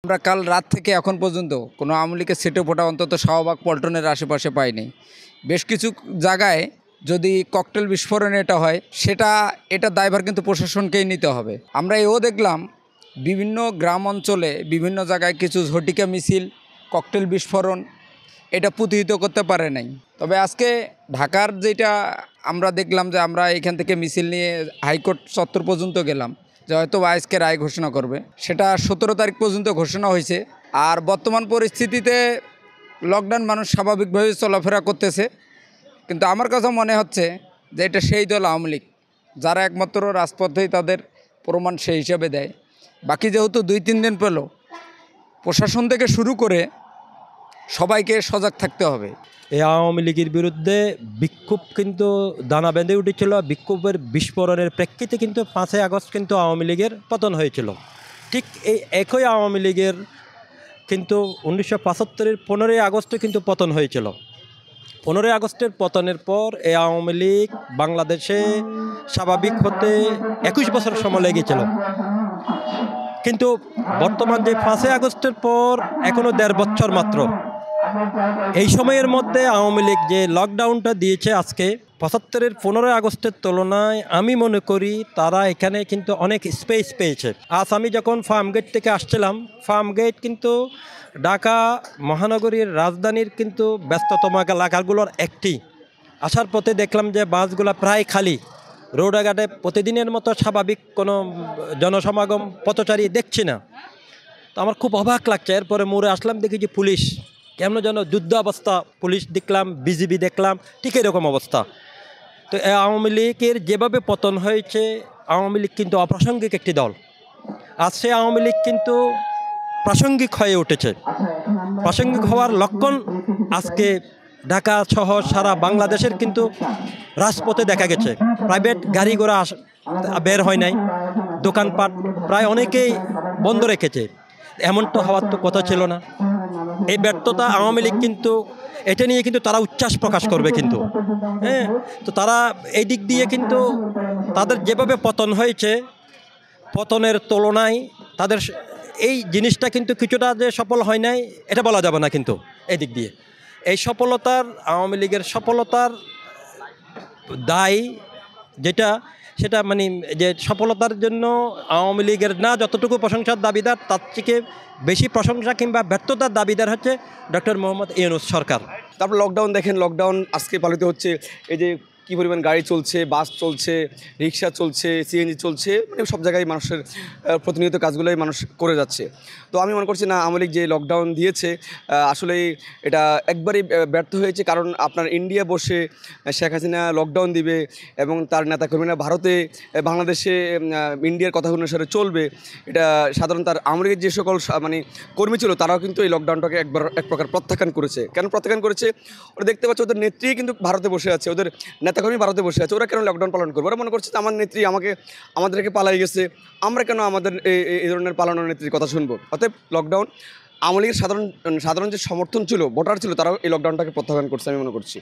আমরা কাল রাত থেকে এখন পর্যন্ত কোনো আওয়ামী লীগের ছিটে ফোঁটা অন্তত শাহবাগ পল্টনের আশেপাশে পাইনি। বেশ কিছু জায়গায় যদি ককটেল বিস্ফোরণ এটা হয় এটা দায়ভার কিন্তু প্রশাসনকেই নিতে হবে। আমরা এও দেখলাম বিভিন্ন গ্রাম অঞ্চলে বিভিন্ন জায়গায় কিছু ঝটিকা মিছিল, ককটেল বিস্ফোরণ এটা প্রতিহত করতে পারে নাই। তবে আজকে ঢাকার যেটা আমরা দেখলাম যে আমরা এখান থেকে মিছিল নিয়ে হাইকোর্ট চত্বর পর্যন্ত গেলাম, যে হয়তো আজকে রায় ঘোষণা করবে, সেটা 17 তারিখ পর্যন্ত ঘোষণা হয়েছে। আর বর্তমান পরিস্থিতিতে লকডাউন মানুষ স্বাভাবিকভাবে চলাফেরা করতেছে, কিন্তু আমার কাছে মনে হচ্ছে যে এটা সেই দল আওয়ামী লীগ, যারা একমাত্র রাজপথেই তাদের প্রমাণ সেই হিসাবে দেয়। বাকি যেহেতু 2-3 দিন পেল, প্রশাসন থেকে শুরু করে সবাইকে সজাগ থাকতে হবে। এই আওয়ামী লীগের বিরুদ্ধে বিক্ষোভ কিন্তু দানা বেঁধে উঠেছিল। বিক্ষোভের বিস্ফোরণের প্রেক্ষিতে কিন্তু 5ই আগস্ট কিন্তু আওয়ামী লীগের পতন হয়েছিল। ঠিক এই একই আওয়ামী লীগের কিন্তু 1975-এর 15ই আগস্টে কিন্তু পতন হয়েছিল। 15ই আগস্টের পতনের পর এই আওয়ামী লীগ বাংলাদেশে স্বাভাবিক হতে 21 বছর সময় লেগেছিল। কিন্তু বর্তমান যে 5ই আগস্টের পর এখনও 1.5 বছর মাত্র। এই সময়ের মধ্যে আওয়ামী লীগ যে লকডাউনটা দিয়েছে আজকে 75-এর 15ই আগস্টের তুলনায়, আমি মনে করি তারা এখানে কিন্তু অনেক স্পেস পেয়েছে। আজ আমি যখন ফার্মগেট থেকে আসছিলাম, ফার্মগেট কিন্তু ঢাকা মহানগরীর রাজধানীর কিন্তু ব্যস্ততম এলাকাগুলোর একটি। আসার পথে দেখলাম যে বাসগুলো প্রায় খালি, রোডঘাটে প্রতিদিনের মতো স্বাভাবিক কোনো জনসমাগম পথচারী দেখছি না। তো আমার খুব অবাক লাগছে। এরপরে মোড়ে আসলাম, দেখি যে পুলিশ কেমন যেন যুদ্ধ অবস্থা, পুলিশ দেখলাম, বিজিবি দেখলাম, ঠিক এরকম অবস্থা। তো আওয়ামী লীগের যেভাবে পতন হয়েছে, আওয়ামী লীগ কিন্তু অপ্রাসঙ্গিক একটি দল। আজ সে আওয়ামী লীগ কিন্তু প্রাসঙ্গিক হয়ে উঠেছে। প্রাসঙ্গিক হওয়ার লক্ষণ আজকে ঢাকা সহ সারা বাংলাদেশের কিন্তু রাজপথে দেখা গেছে। প্রাইভেট গাড়ি ঘোড়া বের হয় নাই, দোকানপাট প্রায় অনেকেই বন্ধ রেখেছে। এমনটা হওয়ার তো কথা ছিল না। এই ব্যর্থতা আওয়ামী লীগ কিন্তু এটা নিয়ে কিন্তু তারা উচ্ছ্বাস প্রকাশ করবে কিন্তু, হ্যাঁ। তো তারা এই দিক দিয়ে কিন্তু তাদের যেভাবে পতন হয়েছে, পতনের তুলনায় তাদের এই জিনিসটা কিন্তু কিছুটা যে সফল হয় নাই এটা বলা যাবে না। কিন্তু এই দিক দিয়ে এই সফলতার, আওয়ামী লীগের সফলতার দায় সেটা মানে যে সফলতার জন্য আওয়ামী লীগের না যতটুকু প্রশংসার দাবিদার, তার থেকে বেশি প্রশংসা কিংবা ব্যর্থতার দাবিদার হচ্ছে ডক্টর মোহাম্মদ ইউনূস সরকার। তারপর লকডাউন দেখেন, লকডাউন আজকে পালিত হচ্ছে। এই যে কী পরিমাণ গাড়ি চলছে, বাস চলছে, রিক্সা চলছে, সিএনজি চলছে, মানে সব জায়গায় মানুষের প্রতিনিয়ত কাজগুলোই মানুষ করে যাচ্ছে। তো আমি মনে করছি না, আওয়ামী লীগ যে লকডাউন দিয়েছে আসলে এটা একবারই ব্যর্থ হয়েছে। কারণ আপনার ইন্ডিয়া বসে শেখ হাসিনা লকডাউন দিবে এবং তার নেতাকর্মীরা ভারতে বাংলাদেশে ইন্ডিয়ার কথা অনুসারে চলবে, এটা সাধারণ তার আওয়ামী লীগের যে সকল মানে কর্মী ছিল তারাও কিন্তু এই লকডাউনটাকে এক প্রকার প্রত্যাখ্যান করেছে। কেন প্রত্যাখ্যান করেছে? ওরা দেখতে পাচ্ছে ওদের নেত্রী কিন্তু ভারতে বসে আছে, ওদের নেতাকর্মী ভারতে বসে আছে, ওরা কেন লকডাউন পালন করবে? ওরা মনে করছে আমার নেত্রী আমাদেরকে পালাই গেছে, আমরা কেন আমাদের এই ধরনের পালানোর নেত্রীর কথা শুনবো? অতএব লকডাউন আওয়ামী লীগের সাধারণ যে সমর্থন ছিল, ভোটার ছিল, তারাও এই লকডাউনটাকে প্রত্যাখ্যান করছে আমি মনে করছি।